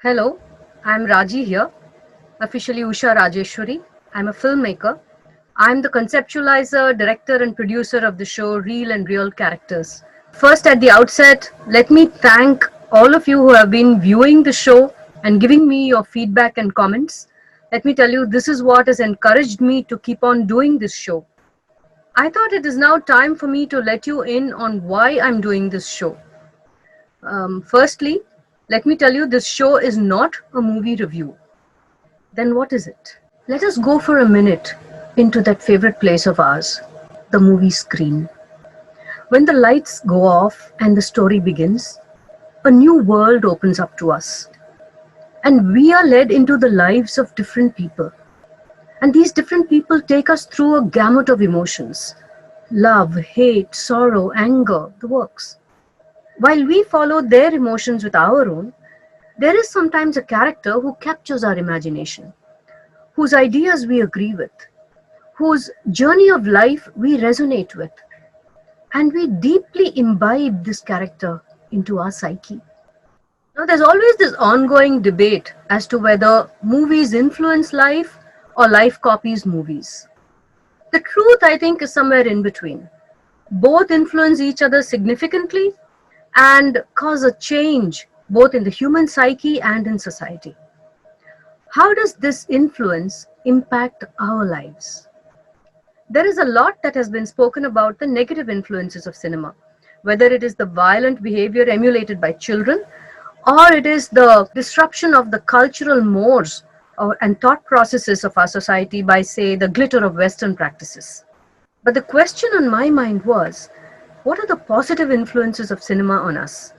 Hello, I'm Raji here, officially Usha Rajeshwari. I'm a filmmaker. I'm the conceptualizer, director, and producer of the show Real and Real Characters. First, at the outset, let me thank all of you who have been viewing the show and giving me your feedback and comments. Let me tell you, this is what has encouraged me to keep on doing this show. I thought it is now time for me to let you in on why I'm doing this show. Firstly, let me tell you, this show is not a movie review. Then what is it? Let us go for a minute into that favorite place of ours, the movie screen. When the lights go off and the story begins, a new world opens up to us. And we are led into the lives of different people. And these different people take us through a gamut of emotions: love, hate, sorrow, anger, the works. While we follow their emotions with our own, there is sometimes a character who captures our imagination, whose ideas we agree with, whose journey of life we resonate with, and we deeply imbibe this character into our psyche. Now, there's always this ongoing debate as to whether movies influence life or life copies movies. The truth, I think, is somewhere in between. Both influence each other significantly and cause a change both in the human psyche and in society. How does this influence impact our lives? There is a lot that has been spoken about the negative influences of cinema, whether it is the violent behavior emulated by children or it is the disruption of the cultural mores and thought processes of our society by, say, the glitter of Western practices. But the question on my mind was, what are the positive influences of cinema on us?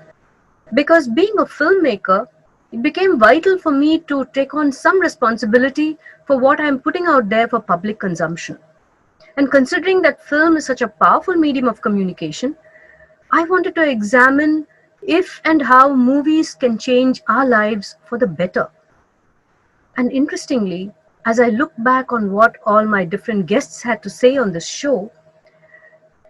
Because being a filmmaker, it became vital for me to take on some responsibility for what I'm putting out there for public consumption. And considering that film is such a powerful medium of communication, I wanted to examine if and how movies can change our lives for the better. And interestingly, as I look back on what all my different guests had to say on this show,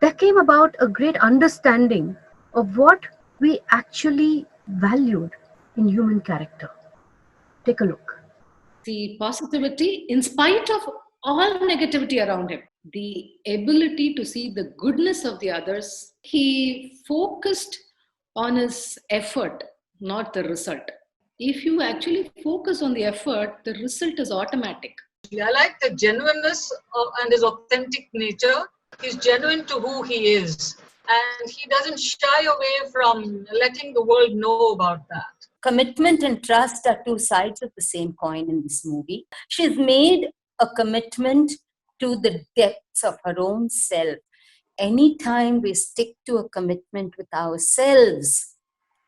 there came about a great understanding of what we actually valued in human character. Take a look. The positivity in spite of all negativity around him, the ability to see the goodness of the others. He focused on his effort, not the result. If you actually focus on the effort, the result is automatic. I like the genuineness and his authentic nature. He's genuine to who he is, and he doesn't shy away from letting the world know about that. Commitment and trust are two sides of the same coin in this movie. She's made a commitment to the depths of her own self. Anytime we stick to a commitment with ourselves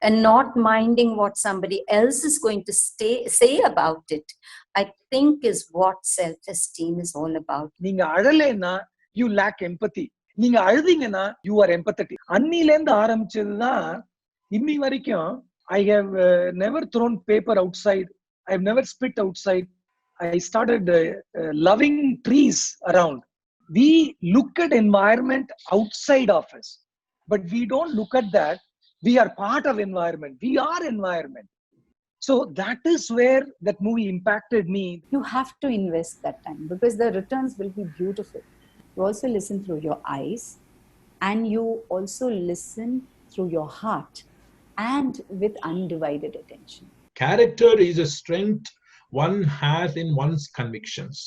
and not minding what somebody else is going to say about it, I think is what self-esteem is all about. நீங்க அழலைன்னா you lack empathy. நீங்க அழுதீங்கன்னா you are empathetic. அன்னிலேருந்து ஆரம்பிச்சதுதான் இன்னி வரைக்கும் I have never thrown paper outside. I have never spit outside. I started loving trees around. We look at environment outside of us, but we don't look at that. We are part of environment. We are environment. So that is where that movie impacted me. You have to invest that time because the returns will be beautiful. You also listen through your eyes and you also listen through your heart and with undivided attention. Character is a strength one has in one's convictions,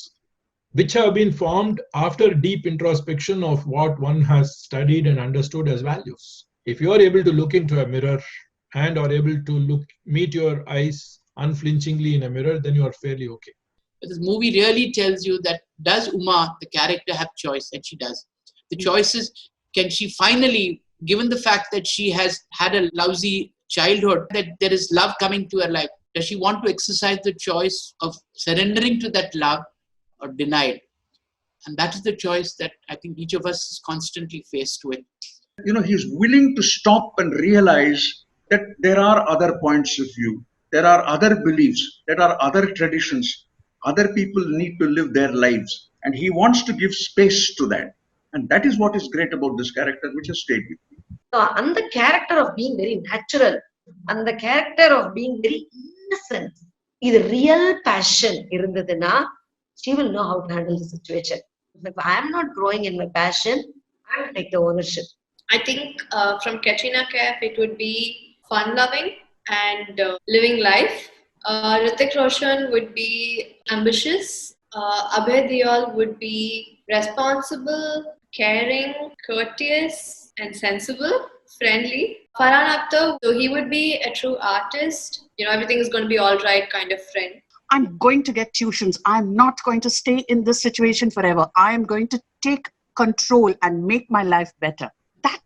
which have been formed after deep introspection of what one has studied and understood as values. If you are able to look into a mirror and are able to meet your eyes unflinchingly in a mirror, then you are fairly okay. This movie really tells you that does Uma, the character, have choice? And she does. The choice is, can she finally, given the fact that she has had a lousy childhood, that there is love coming to her life, does she want to exercise the choice of surrendering to that love or denied? And that is the choice that I think each of us is constantly faced with. You know, he's willing to stop and realize that there are other points of view. There are other beliefs. There are other traditions. Other people need to live their lives. And he wants to give space to that. And that is what is great about this character, which has stayed with me. And the character of being very natural and the character of being very innocent, இது real passion இருந்ததுன்னா, she will know how to handle the situation. If I am not growing in my passion, I will take the ownership. I think from Katrina Kaif, it would be fun-loving and living life. Hrithik Roshan would be ambitious. Abhay Deol would be responsible, caring, courteous, and sensible, friendly. Farhan Akhtar, so he would be a true artist. You know, everything is going to be all right kind of friend. I'm going to get tuitions. I'm not going to stay in this situation forever. I am going to take control and make my life better. That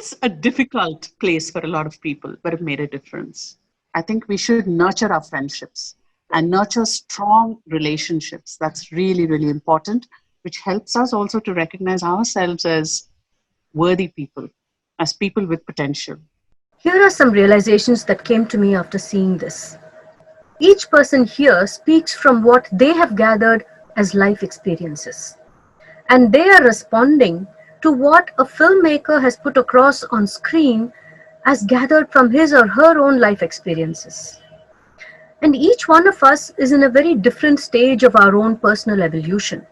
is a difficult place for a lot of people, but it made a difference. I think we should nurture our friendships and nurture strong relationships. That's really, really important, which helps us also to recognize ourselves as worthy people, as people with potential. Here are some realizations that came to me after seeing this. Each person here speaks from what they have gathered as life experiences, and they are responding to what a filmmaker has put across on screen as gathered from his or her own life experiences. And each one of us is in a very different stage of our own personal evolution.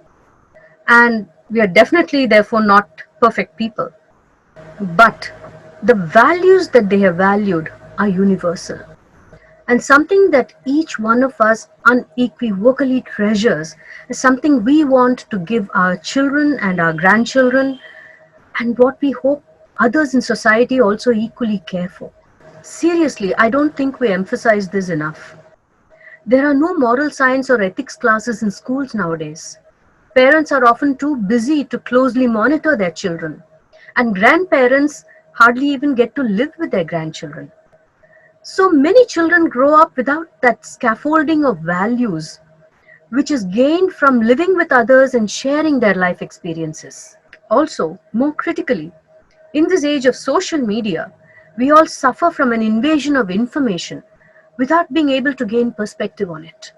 And we are definitely, therefore, not perfect people. But the values that they have valued are universal. And something that each one of us unequivocally treasures is something we want to give our children and our grandchildren, and what we hope others in society also equally care for. Seriously, I don't think we emphasize this enough. There are no moral science or ethics classes in schools nowadays. Parents are often too busy to closely monitor their children, and grandparents hardly even get to live with their grandchildren. So many children grow up without that scaffolding of values, which is gained from living with others and sharing their life experiences. Also, more critically, in this age of social media, we all suffer from an invasion of information without being able to gain perspective on it.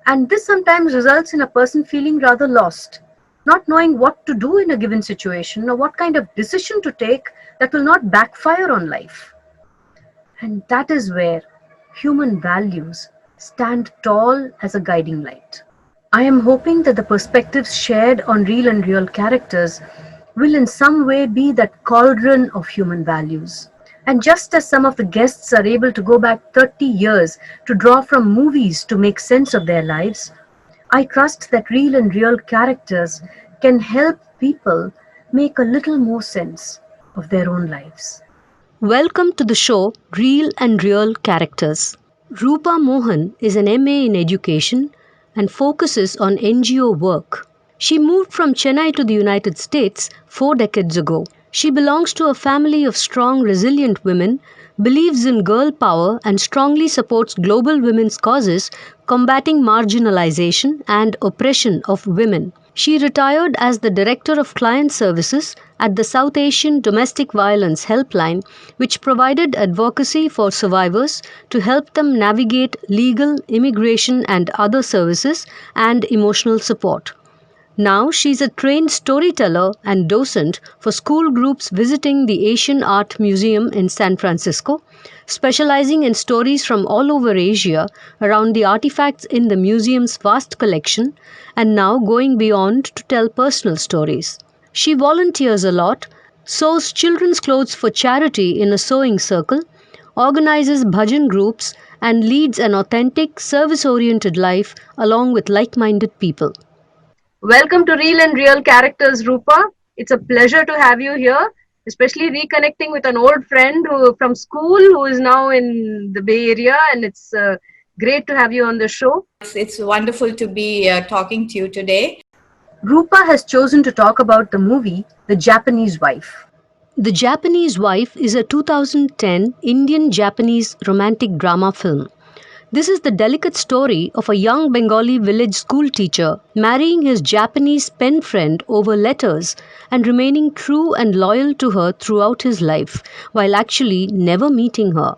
And this sometimes results in a person feeling rather lost, not knowing what to do in a given situation or what kind of decision to take that will not backfire on life. And that is where human values stand tall as a guiding light. I am hoping that the perspectives shared on Real and Real Characters will in some way be that cauldron of human values. And just as some of the guests are able to go back 30 years to draw from movies to make sense of their lives, I trust that Real and Real Characters can help people make a little more sense of their own lives. Welcome to the show Real and Real Characters. Rupa Mohan is an MA in education and focuses on NGO work. She moved from Chennai to the United States 4 decades ago. She belongs to a family of strong, resilient women, believes in girl power, and strongly supports global women's causes, combating marginalization and oppression of women. She retired as the Director of Client Services at the South Asian Domestic Violence Helpline, which provided advocacy for survivors to help them navigate legal, immigration, and other services and emotional support. Now she's a trained storyteller and docent for school groups visiting the Asian Art Museum in San Francisco, specializing in stories from all over Asia around the artifacts in the museum's vast collection, and now going beyond to tell personal stories. She volunteers a lot, sews children's clothes for charity in a sewing circle, organizes bhajan groups, and leads an authentic, service-oriented life along with like-minded people. Welcome to Real and Real Characters, Rupa. It's a pleasure to have you here, especially reconnecting with an old friend from school who is now in the Bay Area, and it's great to have you on the show. It's wonderful to be talking to you today. Rupa has chosen to talk about the movie The Japanese Wife. The Japanese Wife is a 2010 Indian-Japanese romantic drama film. This is the delicate story of a young Bengali village school teacher marrying his Japanese pen friend over letters and remaining true and loyal to her throughout his life, while actually never meeting her.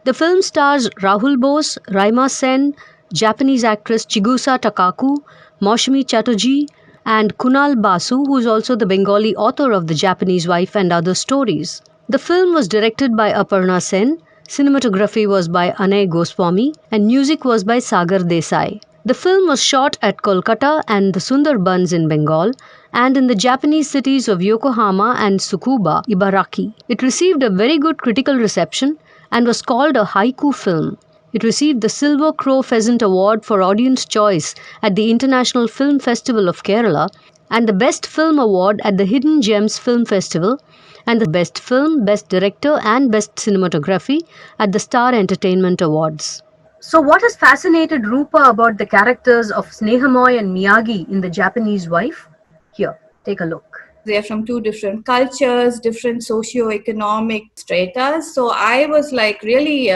The film stars Rahul Bose, Raima Sen, Japanese actress Chigusa Takaku, Maushami Chatterjee, and Kunal Basu, who is also the Bengali author of The Japanese Wife and Other Stories. The film was directed by Aparna Sen, Cinematography was by Anay Goswami and music was by Sagar Desai. The film was shot at Kolkata and the Sundarbans in Bengal and in the Japanese cities of Yokohama and Tsukuba, Ibaraki. It received a very good critical reception and was called a haiku film. It received the Silver Crow Pheasant Award for Audience Choice at the International Film Festival of Kerala and the Best Film Award at the Hidden Gems Film Festival and the Best Film, Best Director and Best Cinematography at the Star Entertainment Awards. So, what has fascinated Rupa about the characters of Snehamoy and Miyagi in The Japanese Wife? Here, take a look. They're from two different cultures, different socio-economic stratas. So I was like really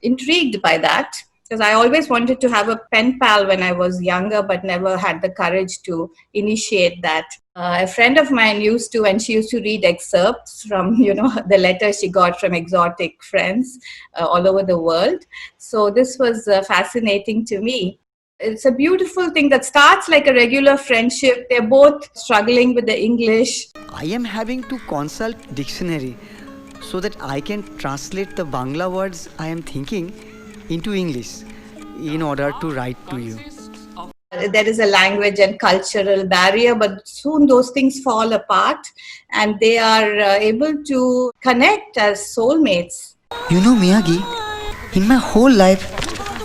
intrigued by that because I always wanted to have a pen pal when I was younger, but never had the courage to initiate that. A friend of mine used to, and she used to read excerpts from, the letters she got from exotic friends all over the world. So this was fascinating to me. It's a beautiful thing that starts like a regular friendship. They're both struggling with the English. I am having to consult dictionary so that I can translate the Bangla words I am thinking into English in order to write to you. There is a language and cultural barrier, but soon those things fall apart and they are able to connect as soulmates. You know, Miyagi, in my whole life,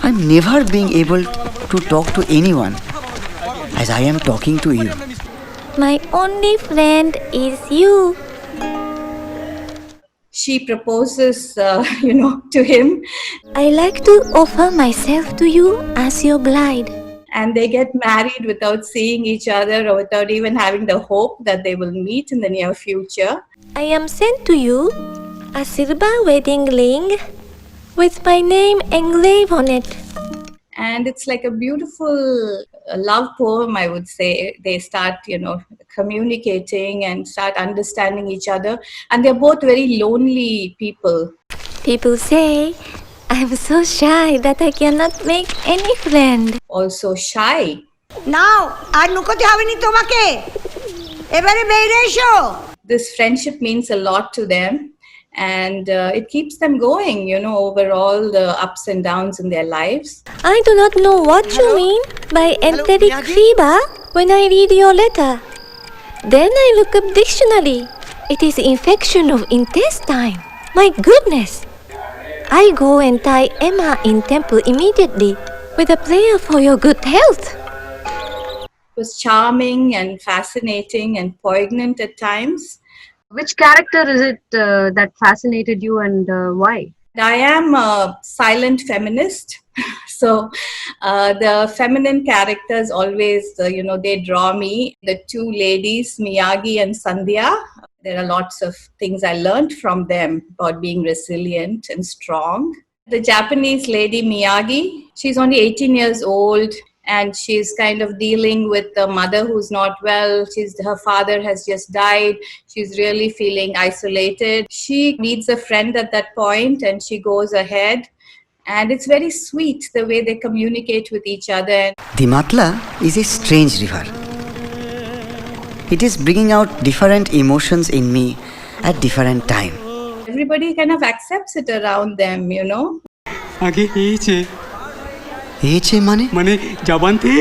I'm never being able to talk to anyone as I am talking to you. My only friend is you. She proposes, to him. I like to offer myself to you as your bride. And they get married without seeing each other or without even having the hope that they will meet in the near future. I am sent to you a silver wedding ring with my name engraved on it. And it's like a beautiful love poem, I would say. They start, communicating and start understanding each other. And they're both very lonely people. People say, I'm so shy that I cannot make any friend. Also shy. Now, আর লুকোতে হবে নি তোমাকে এবারে বেরিয়ে এসো. This friendship means a lot to them. And it keeps them going, over all the ups and downs in their lives. I do not know what you mean by enteric fever when I read your letter. Then I look up dictionary. It is infection of intestine. My goodness. I go and tie Emma in temple immediately with a prayer for your good health. It was charming and fascinating and poignant at times. Which character is it that fascinated you and why? I am a silent feminist. So the feminine characters always, they draw me. The two ladies, Miyagi and Sandhya, there are lots of things I learned from them about being resilient and strong. The Japanese lady, Miyagi, she's only 18 years old. And she's kind of dealing with a mother who's not well. Her father has just died. She's really feeling isolated. She needs a friend at that point and she goes ahead. And it's very sweet the way they communicate with each other. The Matla is a strange river. It is bringing out different emotions in me at different time. Everybody kind of accepts it around them, আগে Eche mane jabante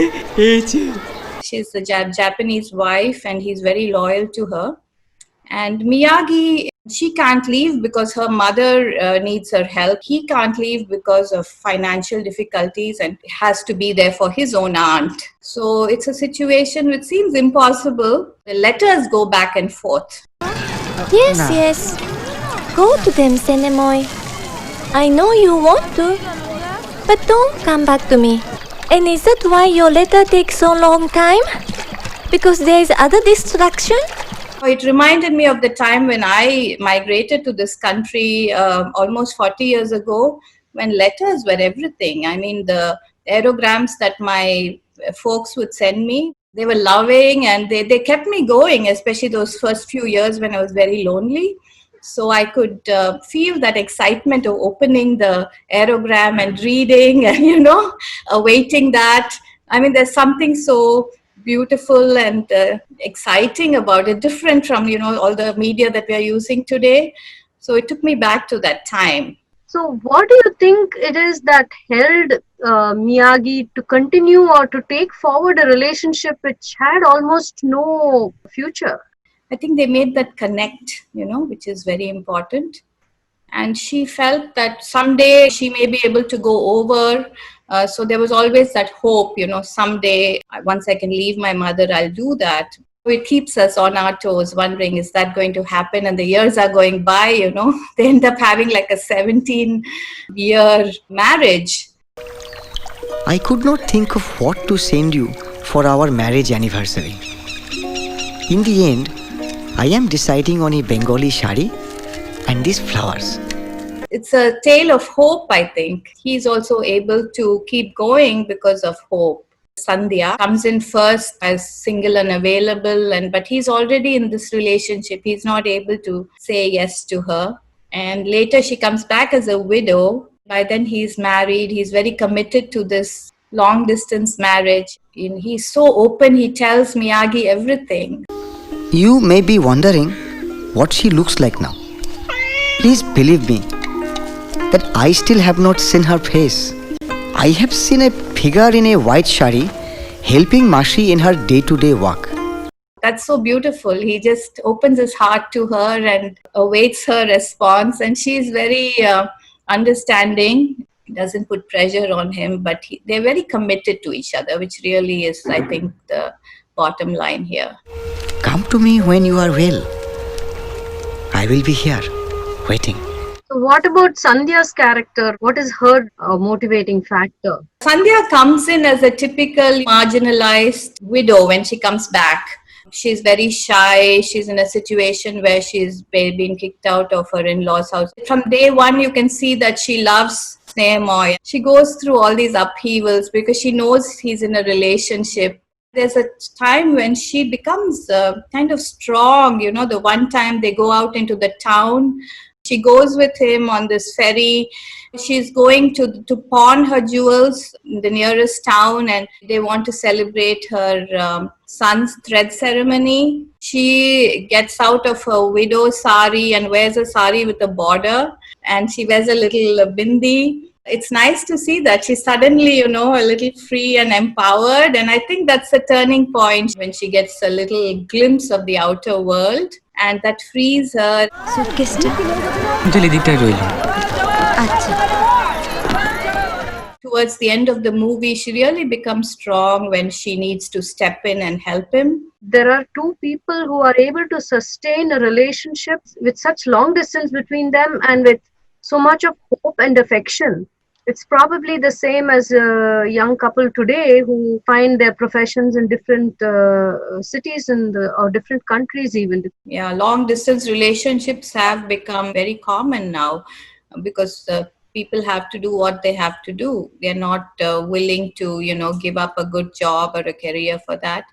eche. She's the Japanese wife and he's very loyal to her. And Miyagi, she can't leave because her mother needs her help. He can't leave because of financial difficulties and has to be there for his own aunt. So it's a situation which seems impossible. The letters go back and forth. Yes. Go to them, Senemoy. I know you want to. But don't come back to me. And is that why your letter takes so long time? Because there is other distraction? It reminded me of the time when I migrated to this country almost 40 years ago, when letters were everything. I mean, the aerograms that my folks would send me, they were loving and they kept me going, especially those first few years when I was very lonely. So I could feel that excitement of opening the aerogram and reading and, awaiting that. I mean, there's something so beautiful and exciting about it, different from, all the media that we are using today. So it took me back to that time. So, what do you think it is that held Miyagi to continue or to take forward a relationship which had almost no future? I think they made that connect, which is very important. And she felt that someday she may be able to go over. So there was always that hope, someday once I can leave my mother, I'll do that. It keeps us on our toes, wondering, is that going to happen? And the years are going by, they end up having like a 17-year marriage. I could not think of what to send you for our marriage anniversary. In the end, I am deciding on a Bengali shari and these flowers. It's a tale of hope, I think. He's also able to keep going because of hope. Sandhya comes in first as single and available, but he's already in this relationship. He's not able to say yes to her. And later she comes back as a widow. By then he's married. He's very committed to this long distance marriage. And he's so open. He tells Miyagi everything. You may be wondering what she looks like now. Please believe me that I still have not seen her face. I have seen a figure in a white shari helping Masi in her day-to-day work. That's so beautiful. He just opens his heart to her and awaits her response. And she's very understanding. He doesn't put pressure on him, but they're very committed to each other, which really is, I think, the bottom line here. Come to me when you are well. I will be here, waiting. So what about Sandhya's character? What is her motivating factor? Sandhya comes in as a typical marginalized widow when she comes back. She's very shy. She's in a situation where she's been kicked out of her in-laws' house. From day one, you can see that she loves Snehamoy. She goes through all these upheavals because she knows he's in a relationship. There's a time when she becomes kind of strong. The one time they go out into the town, she goes with him on this ferry. She's going to pawn her jewels in the nearest town, and they want to celebrate her son's thread ceremony. She gets out of her widow sari and wears a sari with a border, and she wears a little bindi. It's nice to see that she's suddenly, a little free and empowered. And I think that's a turning point when she gets a little glimpse of the outer world, and that frees her. Towards the end of the movie, she really becomes strong when she needs to step in and help him. There are two people who are able to sustain a relationship with such long distance between them and with so much of hope and affection. It's probably the same as a young couple today who find their professions in different cities or different countries even. Yeah, long distance relationships have become very common now because people have to do what they have to do. They're not willing to, give up a good job or a career for that.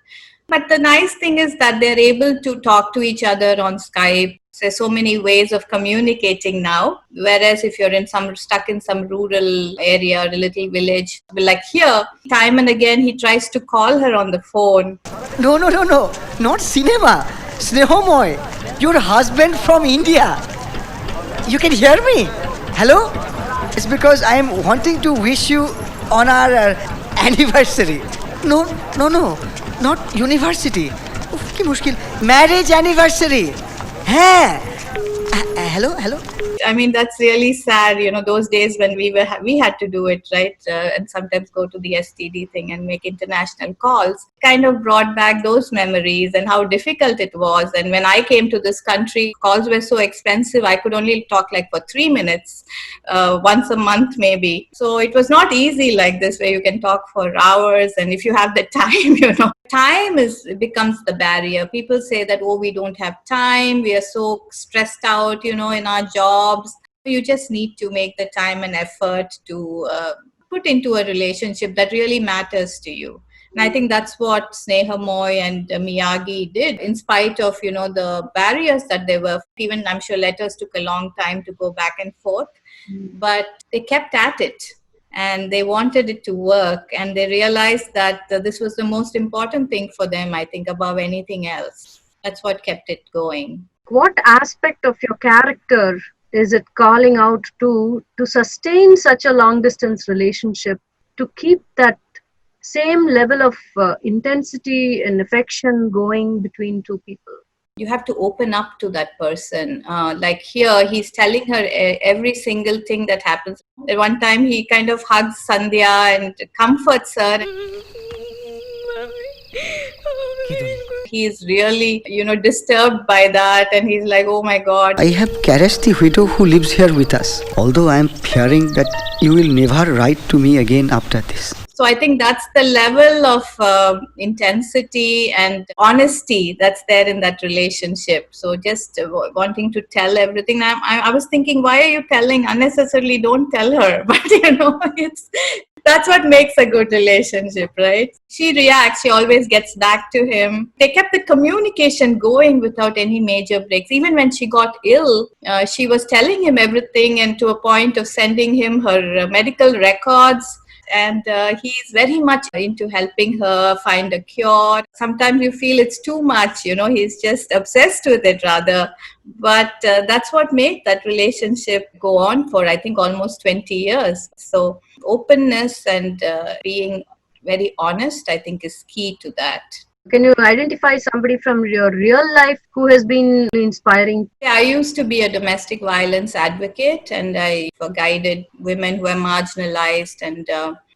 But the nice thing is that they're able to talk to each other on Skype. There's so many ways of communicating now. Whereas if you're stuck in some rural area or a little village, like here, time and again he tries to call her on the phone. No, not cinema. Snehamoy, your husband from India. You can hear me? Hello? It's because I am wanting to wish you on our anniversary. No, not university. Ki mushkil. Marriage anniversary. Hey. Hello. I mean, that's really sad. Those days when we had to do it, right? And sometimes go to the STD thing and make international calls. Kind of brought back those memories and how difficult it was. And when I came to this country, calls were so expensive. I could only talk like for 3 minutes, once a month maybe. So it was not easy like this, where you can talk for hours. And if you have the time, time becomes the barrier. People say that, we don't have time. We are so stressed out, in our jobs. You just need to make the time and effort to put into a relationship that really matters to you. And I think that's what Snehamoy and Miyagi did, in spite of, the barriers that there were. Even I'm sure letters took a long time to go back and forth, but they kept at it. And they wanted it to work, and they realized that this was the most important thing for them, I think, above anything else. That's what kept it going. What aspect of your character is it calling out to sustain such a long distance relationship, to keep that same level of intensity and affection going between two people? You have to open up to that person. Like here, he's telling her every single thing that happens. At one time, he kind of hugs Sandhya and comforts her. He's really, disturbed by that, and he's like, oh my God. I have caressed the widow who lives here with us, although I am fearing that you will never write to me again after this. So I think that's the level of intensity and honesty that's there in that relationship. So just wanting to tell everything. I was thinking, why are you telling unnecessarily? Don't tell her. But that's what makes a good relationship, right? She reacts. She always gets back to him. They kept the communication going without any major breaks. Even when she got ill, she was telling him everything, and to a point of sending him her medical records. And he's very much into helping her find a cure. Sometimes you feel it's too much, he's just obsessed with it rather. But that's what made that relationship go on for, I think, almost 20 years. So openness and being very honest, I think, is key to that. Can you identify somebody from your real life who has been inspiring? Yeah, I used to be a domestic violence advocate, and I guided women who are marginalized and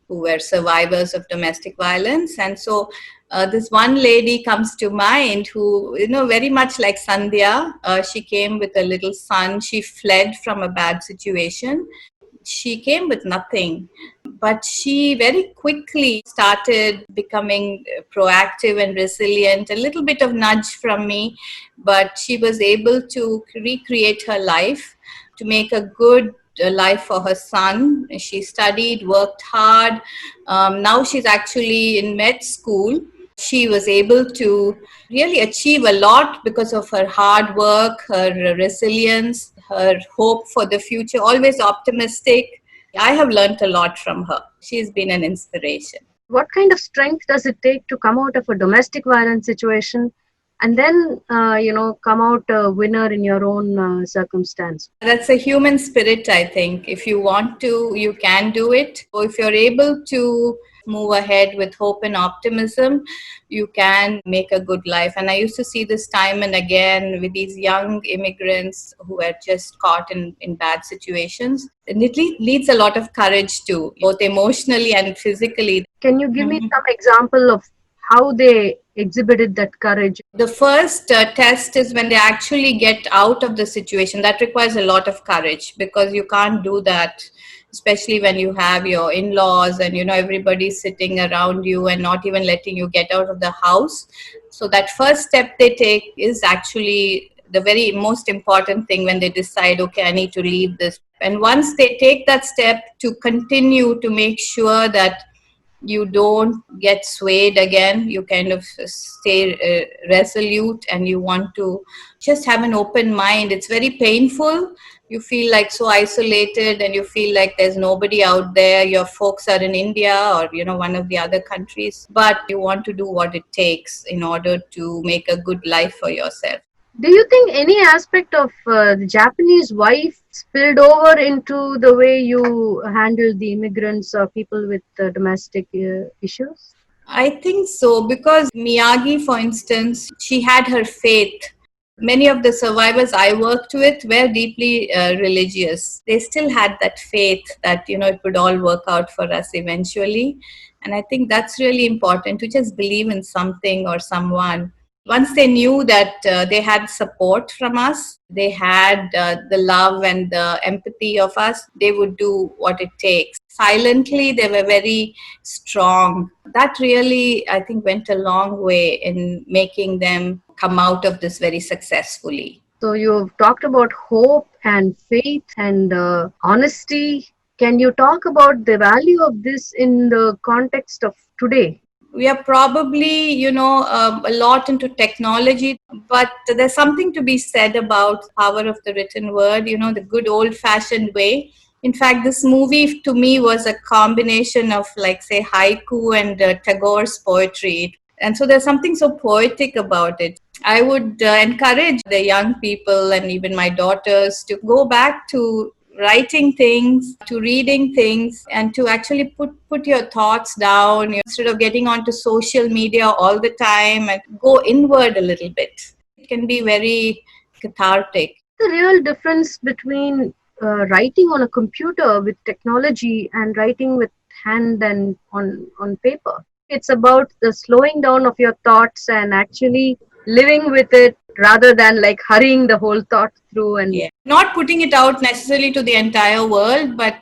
who were survivors of domestic violence. And so this one lady comes to mind who, very much like Sandhya, she came with a little son. She fled from a bad situation. She came with nothing, but she very quickly started becoming proactive and resilient. A little bit of nudge from me, but she was able to recreate her life to make a good life for her son. She studied, worked hard. Now she's actually in med school. She was able to really achieve a lot because of her hard work, her resilience, her hope for the future, always optimistic. I have learned a lot from her. She's been an inspiration. What kind of strength does it take to come out of a domestic violence situation and then, come out a winner in your own circumstance? That's a human spirit, I think. If you want to, you can do it. Or if you're able to move ahead with hope and optimism, you can make a good life. And I used to see this time and again with these young immigrants who were just caught in bad situations. And it needs a lot of courage too, both emotionally and physically. Can you give me some example of how they exhibited that courage? The first test is when they actually get out of the situation. That requires a lot of courage because you can't do that, especially when you have your in-laws and everybody's sitting around you and not even letting you get out of the house. So that first step they take is actually the very most important thing when they decide, okay, I need to leave this. And once they take that step, to continue to make sure that you don't get swayed again, you kind of stay resolute, and you want to just have an open mind. It's very painful. You feel like so isolated and you feel like there's nobody out there. Your folks are in India or, one of the other countries, but you want to do what it takes in order to make a good life for yourself. Do you think any aspect of the Japanese wife spilled over into the way you handle the immigrants or people with domestic issues? I think so, because Miyagi, for instance, she had her faith. Many of the survivors I worked with were deeply religious. They still had that faith that, it would all work out for us eventually. And I think that's really important, to just believe in something or someone. Once they knew that they had support from us, they had the love and the empathy of us, they would do what it takes. Silently, they were very strong. That really, I think, went a long way in making them come out of this very successfully. So you've talked about hope and faith and honesty. Can you talk about the value of this in the context of today? We are probably, a lot into technology, but there's something to be said about the power of the written word, the good old-fashioned way. In fact, this movie to me was a combination of, haiku and Tagore's poetry. And so there's something so poetic about it. I would encourage the young people and even my daughters to go back to writing things, to reading things, and to actually put your thoughts down instead of getting onto social media all the time, and go inward a little bit. It can be very cathartic. The real difference between writing on a computer with technology and writing with hand and on paper. It's about the slowing down of your thoughts and actually living with it rather than like hurrying the whole thought through and Not putting it out necessarily to the entire world, but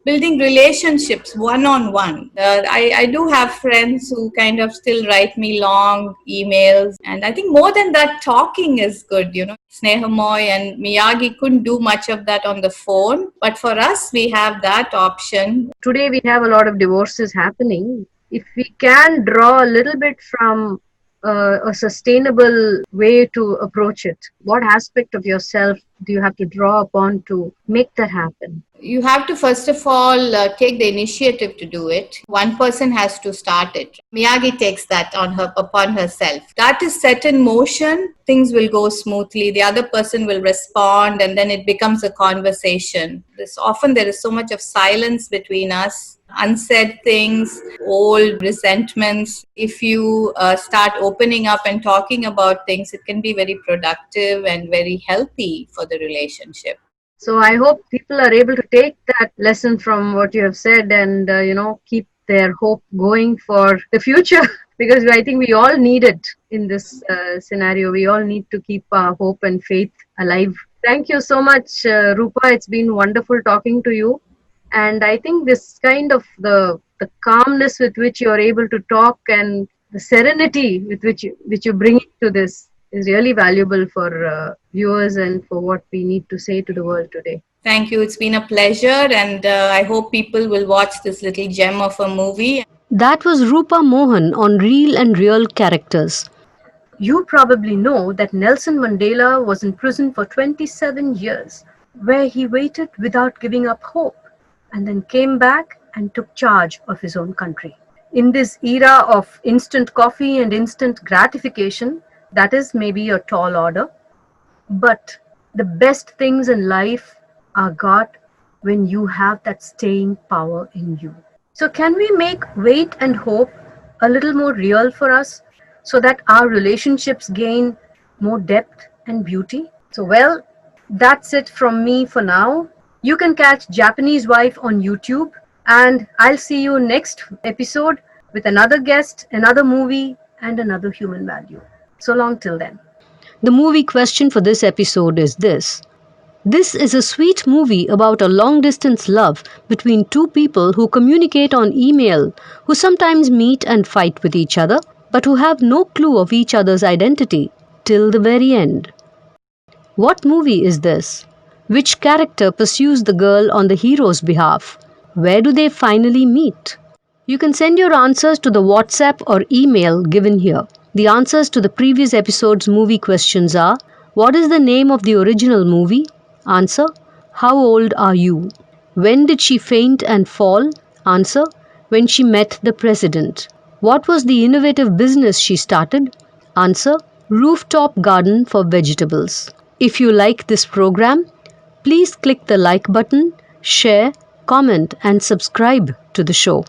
building relationships one-on-one. I do have friends who kind of still write me long emails, and I think more than that, talking is good. Sneha Moy and Miyagi couldn't do much of that on the phone, but for us, we have that option. Today we have a lot of divorces happening. If we can draw a little bit from a sustainable way to approach it, what aspect of yourself do you have to draw upon to make that happen? You have to first of all take the initiative to do it. One person has to start it. Miyagi takes that upon herself. That is set in motion, things will go smoothly. The other person will respond, and then it becomes a conversation. Often there is so much of silence between us, unsaid things, old resentments. If you start opening up and talking about things, it can be very productive and very healthy for the relationship. So I hope people are able to take that lesson from what you have said and, keep their hope going for the future because I think we all need it in this scenario. We all need to keep our hope and faith alive. Thank you so much, Rupa. It's been wonderful talking to you. And I think this kind of the calmness with which you're able to talk and the serenity with which you bring to this is really valuable for viewers and for what we need to say to the world today. Thank you. It's been a pleasure, and I hope people will watch this little gem of a movie. That was Rupa Mohan on Real and Real Characters. You probably know that Nelson Mandela was in prison for 27 years, where he waited without giving up hope and then came back and took charge of his own country. In this era of instant coffee and instant gratification, that is maybe a tall order, but the best things in life are got when you have that staying power in you. So can we make wait and hope a little more real for us so that our relationships gain more depth and beauty? So well, that's it from me for now. You can catch Japanese Wife on YouTube, and I'll see you next episode with another guest, another movie, and another human value. So long till then. The movie question for this episode is this. This is a sweet movie about a long-distance love between two people who communicate on email, who sometimes meet and fight with each other, but who have no clue of each other's identity till the very end. What movie is this? Which character pursues the girl on the hero's behalf? Where do they finally meet? You can send your answers to the WhatsApp or email given here. The answers to the previous episode's movie questions are: what is the name of the original movie? Answer: how old are you? When did she faint and fall? Answer: when she met the president. What was the innovative business she started? Answer: rooftop garden for vegetables. If you like this program, please click the like button, share, comment, and subscribe to the show.